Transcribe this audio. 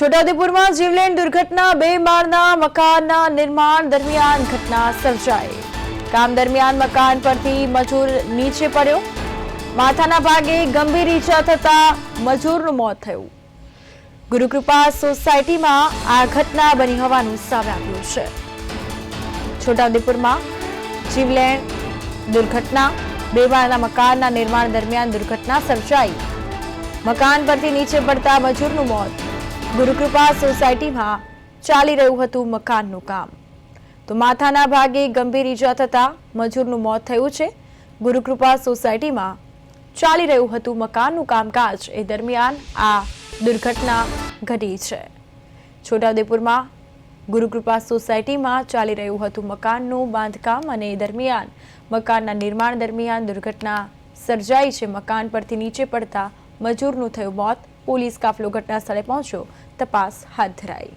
છોટાઉદેપુરમાં જીવલેણ દુર્ઘટના, 2 માળના મકાનના નિર્માણ દરમિયાન ઘટના સર્જાઈ। કામ દરમિયાન મકાન પરથી મજૂર નીચે પડ્યો, માથાના ભાગે ગંભીર ઈજા થતા મજૂરનું મોત થયું। ગુરુકૃપા સોસાયટીમાં આ ઘટના બની હોવાનું સામે આવ્યું છે। છોટાઉદેપુરમાં જીવલેણ દુર્ઘટના, 2 માળના મકાનના નિર્માણ દરમિયાન દુર્ઘટના સર્જાઈ। મકાન પરથી નીચે પડતા મજૂરનું મોત। ગુરુકૃપા સોસાયટીમાં ચાલી રહ્યું હતું મકાનનું કામ, તો માથાના ભાગે ગંભીર ઈજા થતા મજૂરનું મોત થયું છે। ગુરુકૃપા સોસાયટીમાં ચાલી રહ્યું હતું મકાનનું કામકાજ, એ દરમિયાન આ દુર્ઘટના ઘટી છે। છોટાઉદેપુરમાં ગુરુકૃપા સોસાયટીમાં ચાલી રહ્યું હતું મકાનનું બાંધકામ અને એ દરમિયાન મકાનના નિર્માણ દરમિયાન દુર્ઘટના સર્જાઈ છે। મકાન પરથી નીચે પડતા મજૂરનું થયું મોત। પોલીસ કાફલો ઘટના સ્થળે પહોંચ્યો, તપાસ હાથ ધરાઈ।